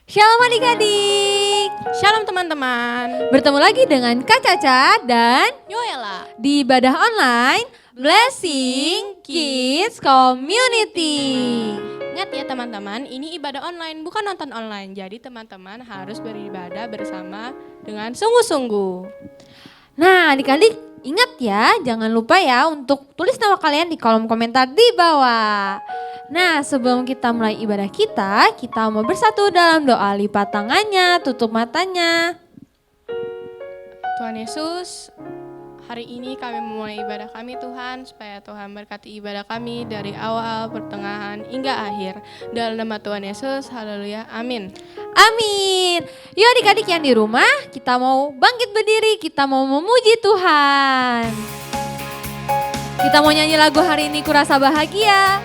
Shalom adik-adik. Shalom teman-teman. Bertemu lagi dengan Kak Caca dan Yoela di ibadah online Blessing Kids Community. Ingat ya teman-teman, ini ibadah online bukan nonton online. Jadi teman-teman harus beribadah bersama dengan sungguh-sungguh. Nah adik-adik ingat ya, jangan lupa ya untuk tulis nama kalian di kolom komentar di bawah. Nah sebelum kita mulai ibadah kita mau bersatu dalam doa. Lipat tangannya, tutup matanya. Tuhan Yesus, hari ini kami memulai ibadah kami Tuhan, supaya Tuhan berkati ibadah kami dari awal, pertengahan, hingga akhir. Dalam nama Tuhan Yesus, haleluya, amin. Amin. Yuk adik-adik yang di rumah, kita mau bangkit berdiri, kita mau memuji Tuhan. Kita mau nyanyi lagu hari ini Kurasa Bahagia.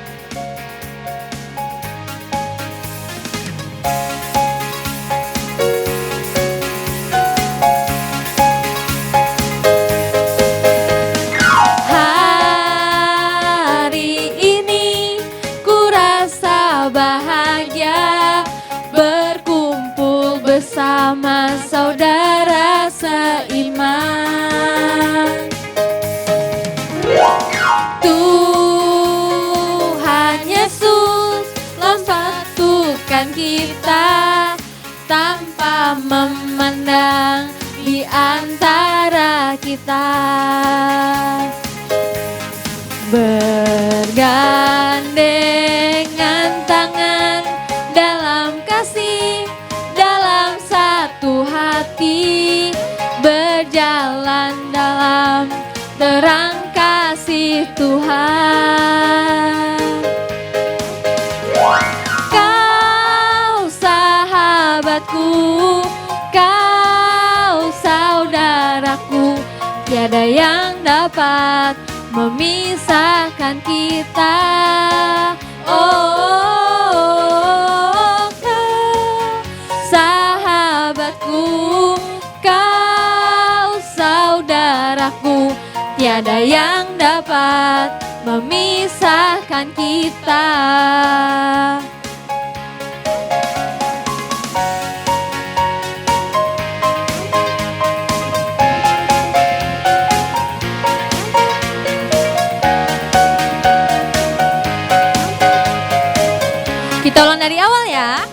Bersama saudara seiman, Tuhan Yesus mempersatukan kita tanpa memandang di antara kita, bergandengan tangan dalam kasih, dalam satu hati, berjalan dalam terang kasih Tuhan. Kau sahabatku, kau saudaraku, tiada yang dapat memisahkan kita. Oh, kau sahabatku, kau saudaraku, tiada yang dapat memisahkan kita. Kita ulang dari awal ya.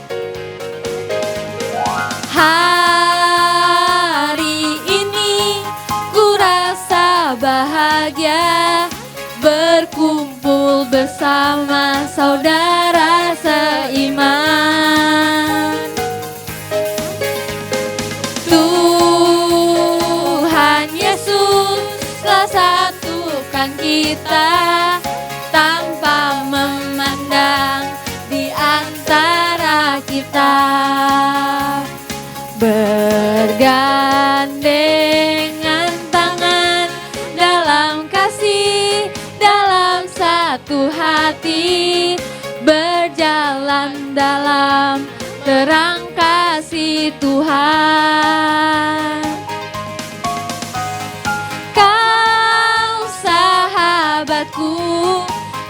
Hari ini ku rasa bahagia, berkumpul bersama saudara seiman. Tuhan Yesus telah satukan kita tanpa memandang di antara kita, bergandengan tangan dalam kasih, dalam satu hati, berjalan dalam terang kasih Tuhan. Kau sahabatku,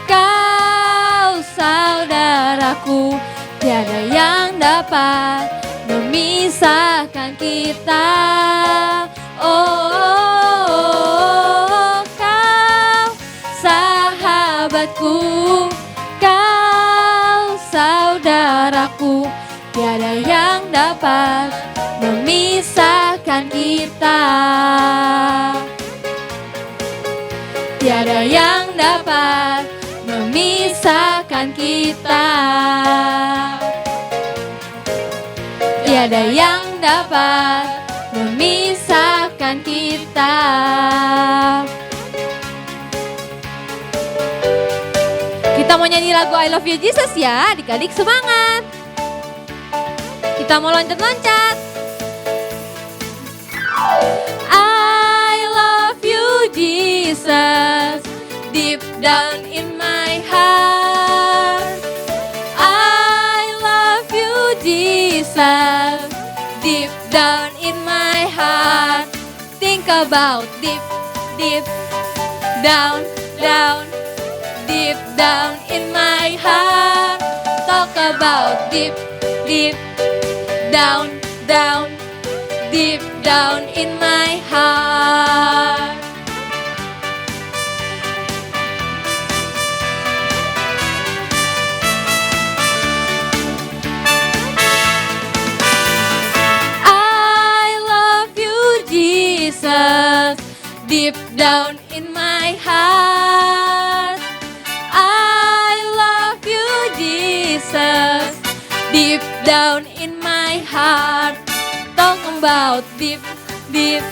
kau saudaraku, tiada yang dapat memisahkan kita. Oh, kau sahabatku, kau saudaraku, tiada yang dapat memisahkan kita. Tiada yang dapat memisahkan kita. Tiada yang dapat memisahkan kita. Kita mau nyanyi lagu I Love You Jesus ya, adik-adik semangat. Kita mau loncat-loncat. I love you Jesus, deep down in my heart. I love you Jesus, deep down in my heart. Think about deep, deep down, down, deep down in my heart. Talk about deep, deep down, down, deep down in my heart. I love you, Jesus, deep down in my heart. I love you, Jesus, deep down in my heart. Talk about deep, deep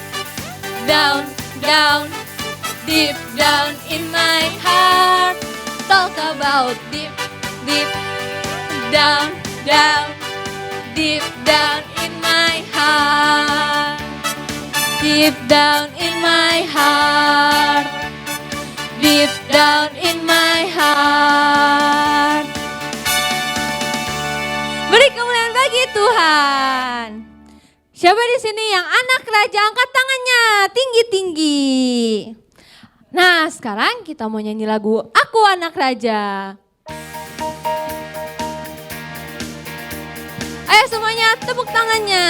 down, down, deep down in my heart. Talk about deep, deep down, down, deep down in my heart. Deep down in my heart. Deep down in my heart. Beri kemuliaan bagi Tuhan. Siapa di sini yang anak raja, angkat tangannya tinggi-tinggi. Nah, sekarang kita mau nyanyi lagu Aku Anak Raja. Ayo semuanya tepuk tangannya.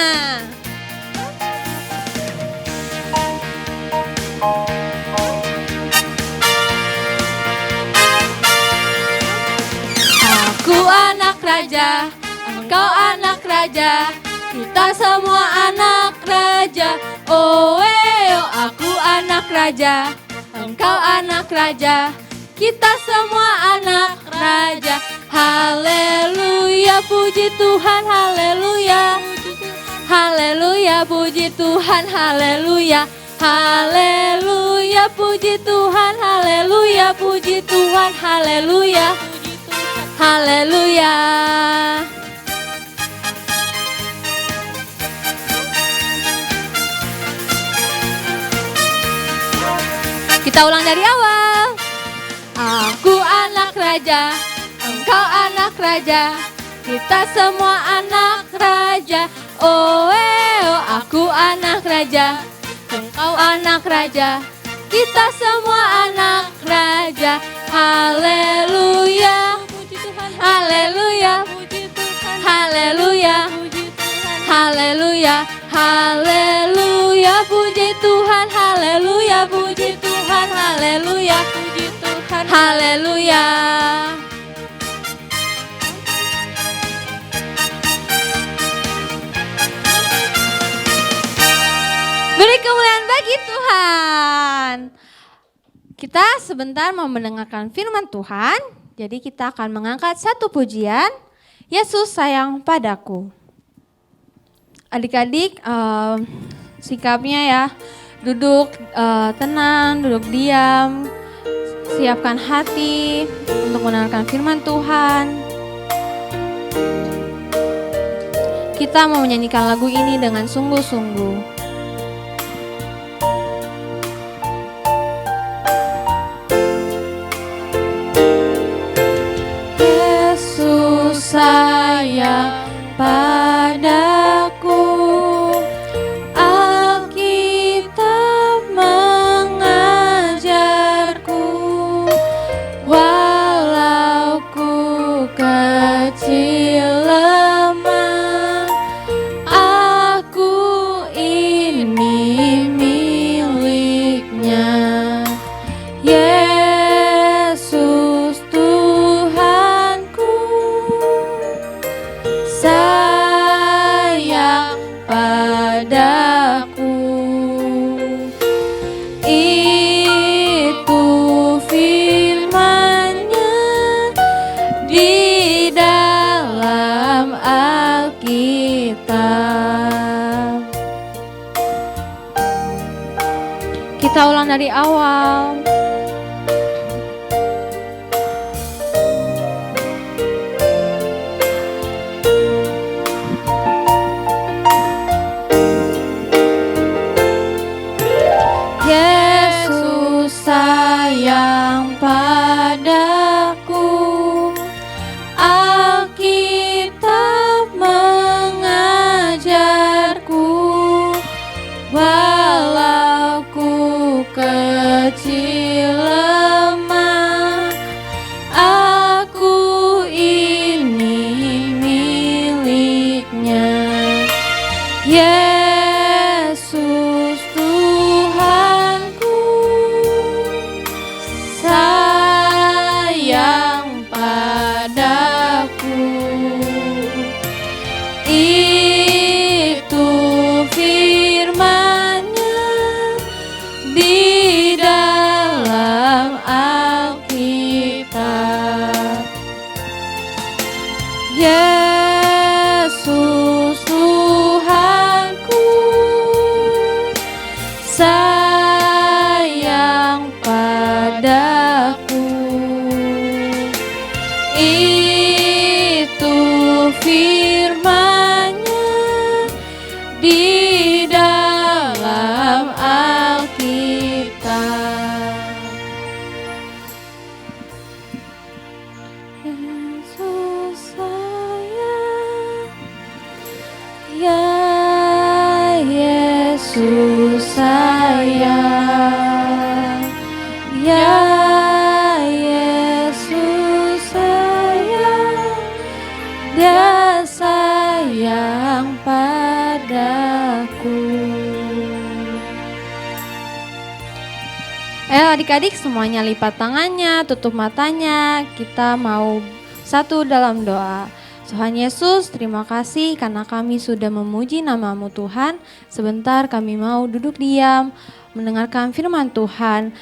Aku anak raja, engkau anak raja, kita semua anak raja. Oh, aku anak raja, engkau anak raja, kita semua anak raja. Haleluya, puji Tuhan, haleluya. Haleluya, puji Tuhan, haleluya. Haleluya, puji Tuhan, haleluya, puji Tuhan, haleluya. Haleluya. Kita ulang dari awal. Aku anak raja, engkau anak raja, kita semua anak raja. Oh, aku anak raja, engkau anak raja, kita semua anak raja. Haleluya, haleluya, haleluya, haleluya, haleluya, puji Tuhan, haleluya, puji Tuhan, haleluya, puji Tuhan, haleluya. Beri kemuliaan bagi Tuhan. Kita sebentar mau mendengarkan firman Tuhan. Jadi kita akan mengangkat satu pujian. Yesus sayang padaku. Adik-adik sikapnya ya. Duduk tenang, duduk diam. Siapkan hati untuk mendengarkan firman Tuhan. Kita mau menyanyikan lagu ini dengan sungguh-sungguh. Sayang padaku, Alkitab mengajarku, walau ku kecil lemah, aku ini miliknya. Yesus Tuhanku, sayang padaku. Itu firman-Nya di dalam Alkitab. Kita ulang dari awal. Yesus sayang padaku, Alkitab mengajarku, walau ku kecil adik-adik semuanya lipat tangannya, tutup matanya. Kita mau satu dalam doa. Tuhan Yesus, terima kasih karena kami sudah memuji nama-Mu Tuhan. Sebentar kami mau duduk diam, mendengarkan firman Tuhan.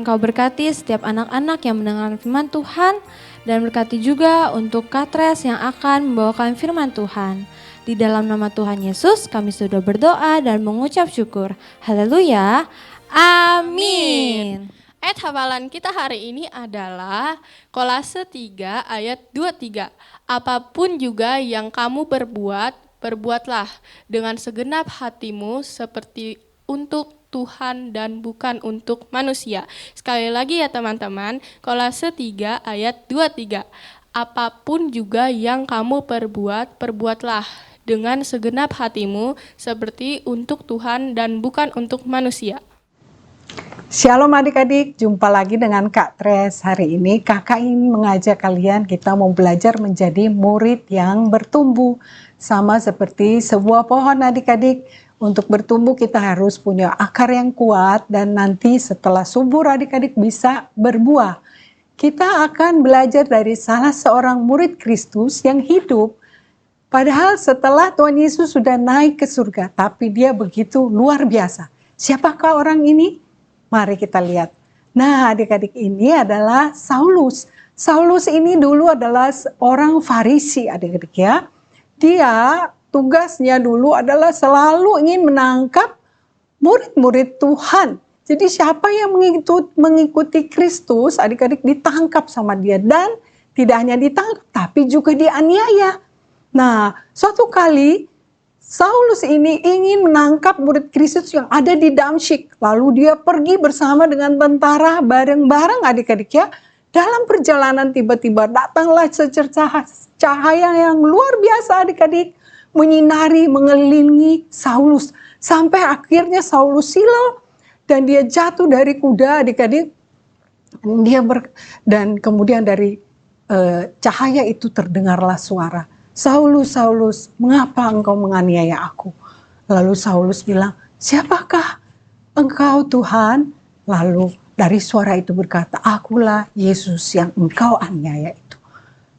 Engkau berkati setiap anak-anak yang mendengarkan firman Tuhan. Dan berkati juga untuk Katres yang akan membawakan firman Tuhan. Di dalam nama Tuhan Yesus kami sudah berdoa dan mengucap syukur. Haleluya. Amin. Ayat hafalan kita hari ini adalah Kolase 3 ayat 23. Apapun juga yang kamu perbuat, perbuatlah dengan segenap hatimu seperti untuk Tuhan dan bukan untuk manusia. Sekali lagi ya teman-teman, Kolase 3 ayat 23. Apapun juga yang kamu perbuat, perbuatlah dengan segenap hatimu seperti untuk Tuhan dan bukan untuk manusia. Shalom adik-adik, jumpa lagi dengan Kak Tres. Hari ini kakak ingin mengajak kalian kita mau belajar menjadi murid yang bertumbuh. Sama seperti sebuah pohon adik-adik, untuk bertumbuh kita harus punya akar yang kuat dan nanti setelah subur adik-adik bisa berbuah. Kita akan belajar dari salah seorang murid Kristus yang hidup. Padahal setelah Tuhan Yesus sudah naik ke surga, tapi dia begitu luar biasa. Siapakah orang ini? Mari kita lihat. Nah, adik-adik, ini adalah Saulus. Saulus ini dulu adalah orang Farisi, adik-adik ya. Dia tugasnya dulu adalah selalu ingin menangkap murid-murid Tuhan. Jadi siapa yang mengikuti Kristus, adik-adik ditangkap sama dia. Dan tidak hanya ditangkap, tapi juga dianiaya. Nah, suatu kali Saulus ini ingin menangkap murid Kristus yang ada di Damsyik. Lalu dia pergi bersama dengan tentara bareng-bareng adik-adik ya. Dalam perjalanan tiba-tiba datanglah secercah cahaya yang luar biasa adik-adik. Menyinari, mengelilingi Saulus. Sampai akhirnya Saulus silau dan dia jatuh dari kuda adik-adik. Dan kemudian dari cahaya itu terdengarlah suara. Saulus, Saulus, mengapa engkau menganiaya aku? Lalu Saulus bilang, siapakah engkau Tuhan? Lalu dari suara itu berkata, akulah Yesus yang engkau aniaya itu.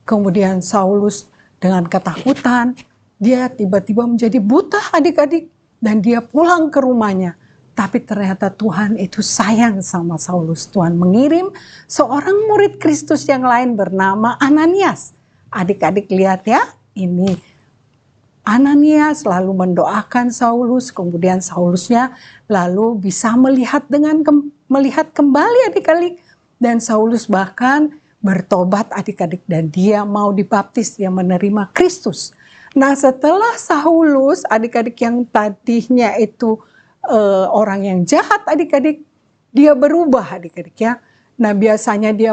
Kemudian Saulus dengan ketakutan, dia tiba-tiba menjadi buta adik-adik. Dan dia pulang ke rumahnya. Tapi ternyata Tuhan itu sayang sama Saulus. Tuhan mengirim seorang murid Kristus yang lain bernama Ananias. Adik-adik lihat ya. Ini Ananias lalu mendoakan Saulus, kemudian Saulusnya lalu bisa melihat kembali adik-adik, dan Saulus bahkan bertobat adik-adik dan dia mau dibaptis, dia menerima Kristus. Nah, setelah Saulus adik-adik yang tadinya itu orang yang jahat adik-adik, dia berubah adik-adik ya. Nah, biasanya dia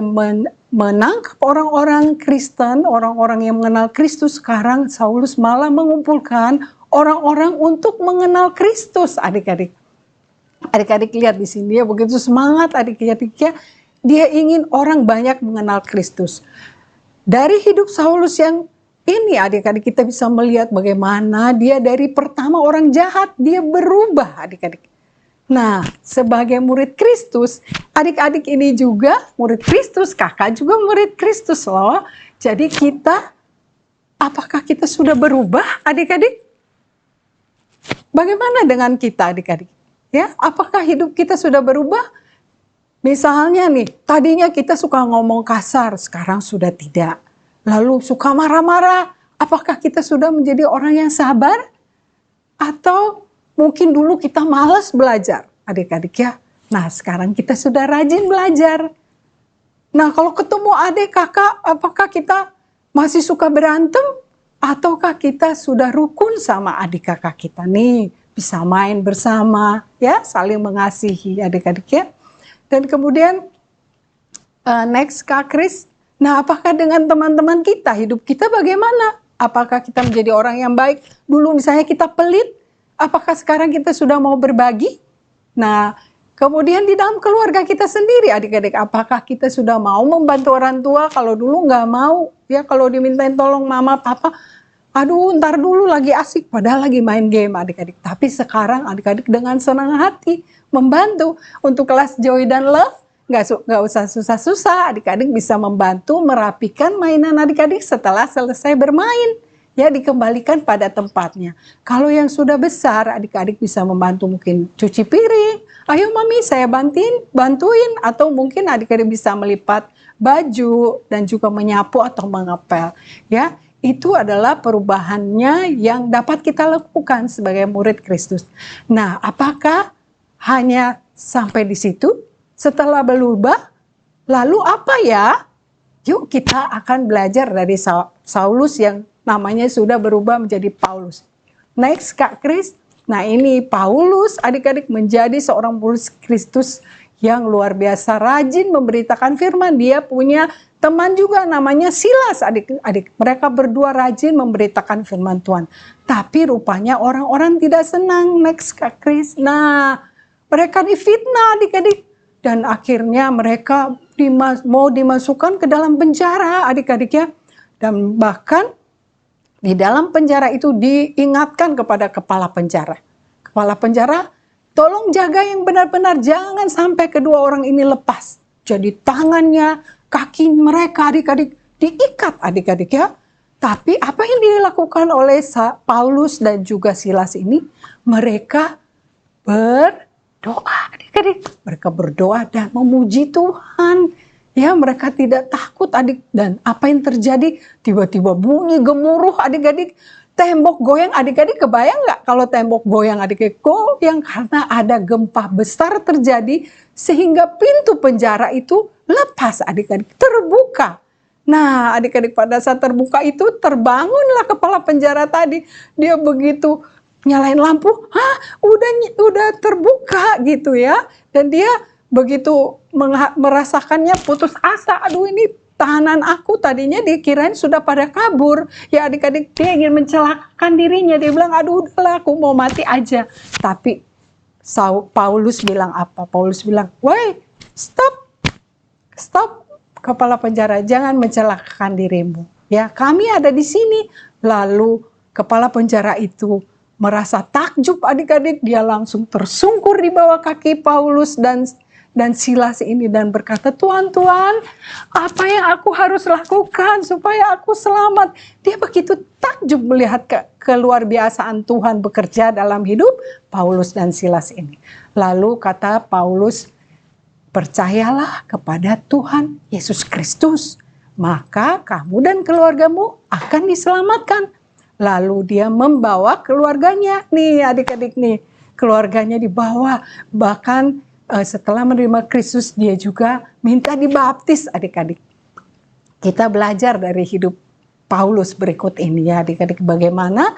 menangkap orang-orang Kristen, orang-orang yang mengenal Kristus. Sekarang Saulus malah mengumpulkan orang-orang untuk mengenal Kristus, adik-adik. Adik-adik lihat di sini ya, begitu semangat adik-adiknya. Dia ingin orang banyak mengenal Kristus. Dari hidup Saulus yang ini adik-adik kita bisa melihat bagaimana dia dari pertama orang jahat, dia berubah adik-adik. Nah, sebagai murid Kristus, adik-adik ini juga murid Kristus, kakak juga murid Kristus loh. Jadi apakah kita sudah berubah adik-adik? Bagaimana dengan kita adik-adik? Ya, apakah hidup kita sudah berubah? Misalnya nih, tadinya kita suka ngomong kasar, sekarang sudah tidak. Lalu suka marah-marah, apakah kita sudah menjadi orang yang sabar? Atau mungkin dulu kita malas belajar, adik-adik ya. Nah, sekarang kita sudah rajin belajar. Nah, kalau ketemu adik, kakak, apakah kita masih suka berantem? Ataukah kita sudah rukun sama adik kakak kita nih? Bisa main bersama, ya, saling mengasihi adik-adik ya. Dan kemudian, next Kak Kris. Nah, apakah dengan teman-teman kita, hidup kita bagaimana? Apakah kita menjadi orang yang baik? Dulu misalnya kita pelit, apakah sekarang kita sudah mau berbagi? Nah, kemudian di dalam keluarga kita sendiri, adik-adik, apakah kita sudah mau membantu orang tua? Kalau dulu nggak mau, ya kalau dimintain tolong mama, papa, aduh ntar dulu lagi asik, padahal lagi main game adik-adik. Tapi sekarang adik-adik dengan senang hati membantu untuk kelas Joy dan Love. nggak usah susah-susah, adik-adik bisa membantu merapikan mainan adik-adik setelah selesai bermain. Ya, dikembalikan pada tempatnya. Kalau yang sudah besar, adik-adik bisa membantu mungkin cuci piring. Ayo mami, saya bantuin. Atau mungkin adik-adik bisa melipat baju dan juga menyapu atau mengepel. Ya, itu adalah perubahannya yang dapat kita lakukan sebagai murid Kristus. Nah, apakah hanya sampai di situ? Setelah berubah, lalu apa ya? Yuk kita akan belajar dari Saulus yang namanya sudah berubah menjadi Paulus. Next, Kak Kris. Nah, ini Paulus adik-adik menjadi seorang murid Kristus yang luar biasa rajin memberitakan firman. Dia punya teman juga namanya Silas, adik-adik. Mereka berdua rajin memberitakan firman Tuhan. Tapi rupanya orang-orang tidak senang. Next, Kak Kris. Nah, mereka difitnah adik-adik. Dan akhirnya mereka mau dimasukkan ke dalam penjara adik-adik ya. Dan bahkan di dalam penjara itu diingatkan kepada kepala penjara. Kepala penjara, tolong jaga yang benar-benar, jangan sampai kedua orang ini lepas. Jadi tangannya, kaki mereka adik-adik diikat adik-adik ya. Tapi apa yang dilakukan oleh Paulus dan juga Silas ini? Mereka berdoa adik-adik. Mereka berdoa dan memuji Tuhan. Ya, mereka tidak takut adik. Dan apa yang terjadi? Tiba-tiba bunyi gemuruh adik-adik. Tembok goyang adik-adik, kebayang nggak kalau tembok goyang adik-adik? Goyang karena ada gempa besar terjadi sehingga pintu penjara itu lepas adik-adik, terbuka. Nah, adik-adik pada saat terbuka itu terbangunlah kepala penjara tadi. Dia begitu nyalain lampu, udah terbuka gitu ya. Dan dia begitu merasakannya putus asa, aduh ini tahanan aku tadinya dikirain sudah pada kabur. Ya adik-adik, dia ingin mencelakakan dirinya. Dia bilang, aduh udahlah aku mau mati aja. Tapi Paulus bilang apa? Paulus bilang, woi stop kepala penjara, jangan mencelakakan dirimu. Ya, kami ada di sini. Lalu kepala penjara itu merasa takjub adik-adik, dia langsung tersungkur di bawah kaki Paulus dan Silas ini dan berkata, Tuhan, apa yang aku harus lakukan supaya aku selamat? Dia begitu takjub melihat keluar biasaan Tuhan bekerja dalam hidup Paulus dan Silas ini. Lalu kata Paulus, percayalah kepada Tuhan Yesus Kristus, maka kamu dan keluargamu akan diselamatkan. Lalu dia membawa keluarganya, nih adik-adik nih, keluarganya dibawa, bahkan setelah menerima Kristus dia juga minta dibaptis adik-adik. Kita belajar dari hidup Paulus berikut ini ya adik-adik, bagaimana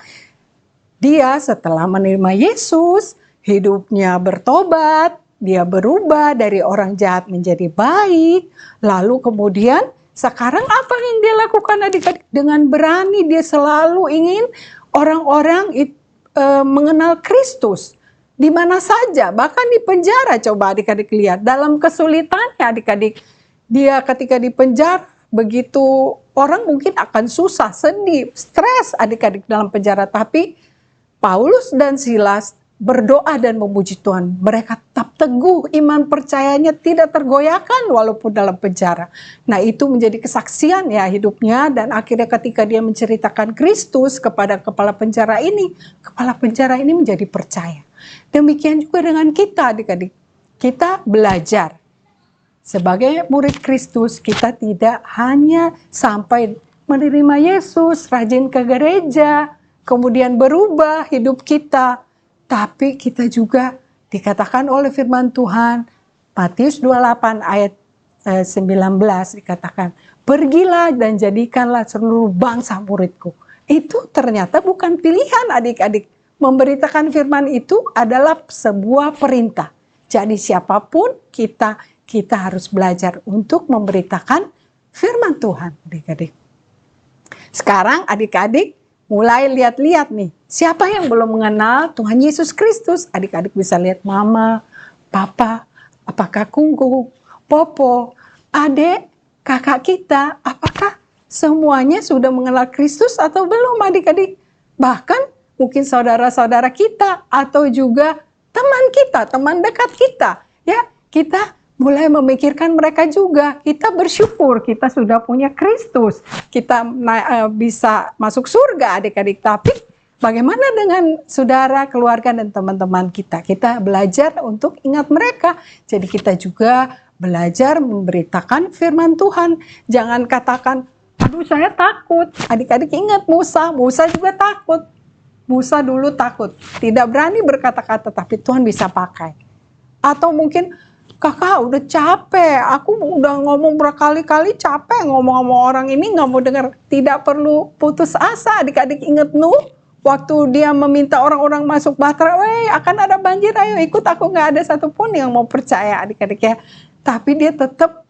dia setelah menerima Yesus hidupnya bertobat, dia berubah dari orang jahat menjadi baik. Lalu kemudian sekarang apa yang dia lakukan adik-adik? Dengan berani dia selalu ingin orang-orang mengenal Kristus. Di mana saja, bahkan di penjara, coba adik-adik lihat. Dalam kesulitannya adik-adik, dia ketika di penjara, begitu orang mungkin akan susah, sedih, stres adik-adik dalam penjara. Tapi Paulus dan Silas berdoa dan memuji Tuhan. Mereka tetap teguh, iman percayanya tidak tergoyahkan walaupun dalam penjara. Nah itu menjadi kesaksian ya hidupnya, dan akhirnya ketika dia menceritakan Kristus kepada kepala penjara ini menjadi percaya. Demikian juga dengan kita adik-adik. Kita belajar. Sebagai murid Kristus, kita tidak hanya sampai menerima Yesus, rajin ke gereja, kemudian berubah hidup kita. Tapi kita juga dikatakan oleh firman Tuhan, Matius 28 ayat 19 dikatakan, pergilah dan jadikanlah seluruh bangsa muridku. Itu ternyata bukan pilihan adik-adik. Memberitakan firman itu adalah sebuah perintah. Jadi siapapun kita harus belajar untuk memberitakan firman Tuhan adik-adik. Sekarang adik-adik mulai lihat-lihat nih, siapa yang belum mengenal Tuhan Yesus Kristus? Adik-adik bisa lihat mama, papa, apakah kungku, popo, adik, kakak kita, apakah semuanya sudah mengenal Kristus atau belum adik-adik? Bahkan mungkin saudara-saudara kita atau juga teman kita, teman dekat kita, ya kita mulai memikirkan mereka juga. Kita bersyukur kita sudah punya Kristus, kita bisa masuk surga adik-adik, tapi bagaimana dengan saudara, keluarga, dan teman-teman kita? Kita belajar untuk ingat mereka. Jadi kita juga belajar memberitakan firman Tuhan. Jangan katakan, aduh saya takut. Adik-adik ingat Musa juga takut. Musa dulu takut, tidak berani berkata-kata, tapi Tuhan bisa pakai. Atau mungkin, kakak udah capek, aku udah ngomong berkali-kali, capek ngomong sama orang ini, nggak mau dengar. Tidak perlu putus asa. Adik-adik ingat Nuh, waktu dia meminta orang-orang masuk bahtera, akan ada banjir, ayo ikut aku, nggak ada satupun yang mau percaya adik-adik ya. Tapi dia tetap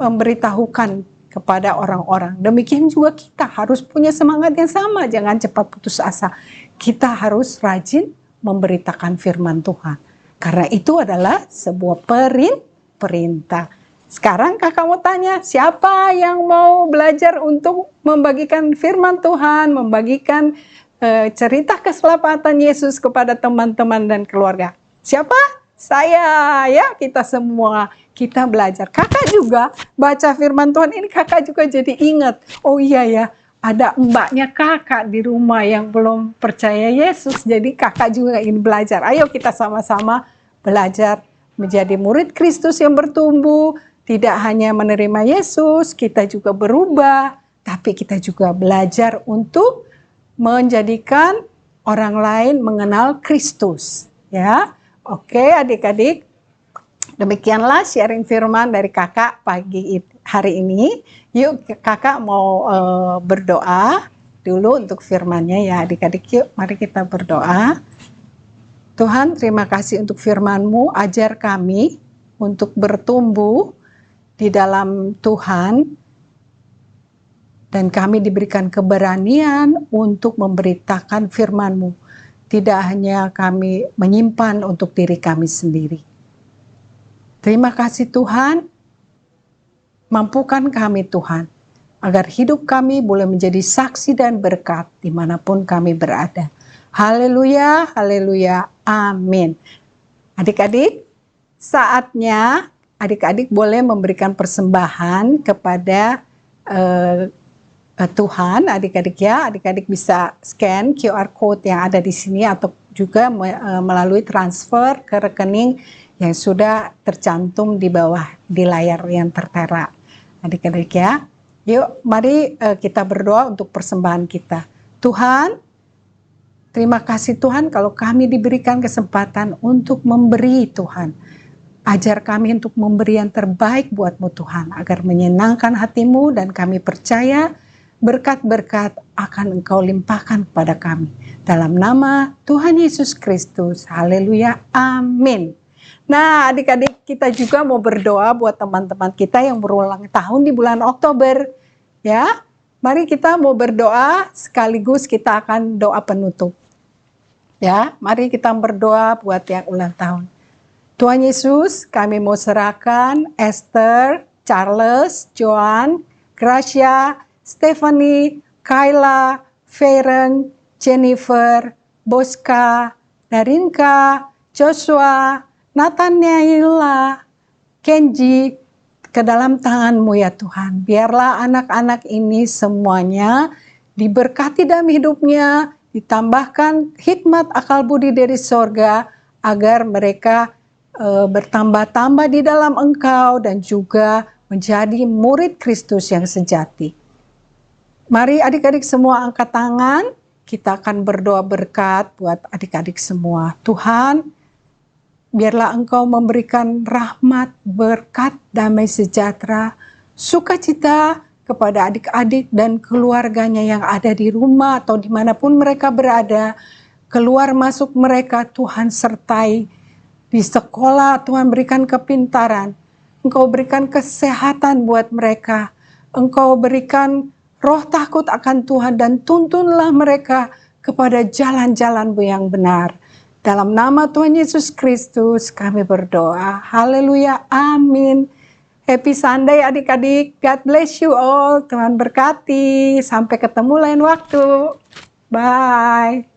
memberitahukan kepada orang-orang. Demikian juga kita harus punya semangat yang sama, jangan cepat putus asa. Kita harus rajin memberitakan firman Tuhan. Karena itu adalah sebuah perintah. Sekarang kakak mau tanya, siapa yang mau belajar untuk membagikan firman Tuhan, membagikan cerita keselamatan Yesus kepada teman-teman dan keluarga? Siapa? Saya, ya, kita semua, kita belajar. Kakak juga baca firman Tuhan ini, kakak juga jadi ingat, oh iya ya, ada mbaknya kakak di rumah yang belum percaya Yesus, jadi kakak juga ingin belajar. Ayo kita sama-sama belajar menjadi murid Kristus yang bertumbuh, tidak hanya menerima Yesus, kita juga berubah, tapi kita juga belajar untuk menjadikan orang lain mengenal Kristus, ya. Oke adik-adik, demikianlah sharing firman dari kakak pagi hari ini. Yuk kakak mau berdoa dulu untuk firmannya ya adik-adik. Yuk mari kita berdoa. Tuhan, terima kasih untuk firman-Mu, ajar kami untuk bertumbuh di dalam Tuhan, dan kami diberikan keberanian untuk memberitakan firman-Mu. Tidak hanya kami menyimpan untuk diri kami sendiri. Terima kasih Tuhan, mampukan kami Tuhan, agar hidup kami boleh menjadi saksi dan berkat dimanapun kami berada. Haleluya, haleluya, amin. Adik-adik, saatnya adik-adik boleh memberikan persembahan kepada Tuhan, adik-adik ya. Adik-adik bisa scan QR code yang ada di sini atau juga melalui transfer ke rekening yang sudah tercantum di bawah di layar yang tertera. Adik-adik ya. Yuk, mari kita berdoa untuk persembahan kita. Tuhan, terima kasih Tuhan kalau kami diberikan kesempatan untuk memberi Tuhan. Ajar kami untuk memberi yang terbaik buat-Mu Tuhan, agar menyenangkan hati-Mu, dan kami percaya berkat-berkat akan Engkau limpahkan kepada kami. Dalam nama Tuhan Yesus Kristus. Haleluya. Amin. Nah adik-adik, kita juga mau berdoa buat teman-teman kita yang berulang tahun di bulan Oktober. Ya, mari kita mau berdoa sekaligus kita akan doa penutup. Ya, mari kita berdoa buat yang ulang tahun. Tuhan Yesus, kami mau serahkan Esther, Charles, Joan, Gracia, Stephanie, Kayla, Feren, Jennifer, Boska, Darinka, Joshua, Nathaniela, Kenji, ke dalam tangan-Mu ya Tuhan. Biarlah anak-anak ini semuanya diberkati dalam hidupnya, ditambahkan hikmat akal budi dari sorga, agar mereka bertambah-tambah di dalam Engkau dan juga menjadi murid Kristus yang sejati. Mari adik-adik semua angkat tangan, kita akan berdoa berkat buat adik-adik semua. Tuhan, biarlah Engkau memberikan rahmat, berkat, damai sejahtera, sukacita kepada adik-adik dan keluarganya yang ada di rumah atau dimanapun mereka berada. Keluar masuk mereka Tuhan sertai. Di sekolah Tuhan berikan kepintaran. Engkau berikan kesehatan buat mereka. Engkau berikan roh takut akan Tuhan dan tuntunlah mereka kepada jalan-jalan-Mu yang benar. Dalam nama Tuhan Yesus Kristus kami berdoa. Haleluya, amin. Happy Sunday adik-adik. God bless you all. Tuhan berkati. Sampai ketemu lain waktu. Bye.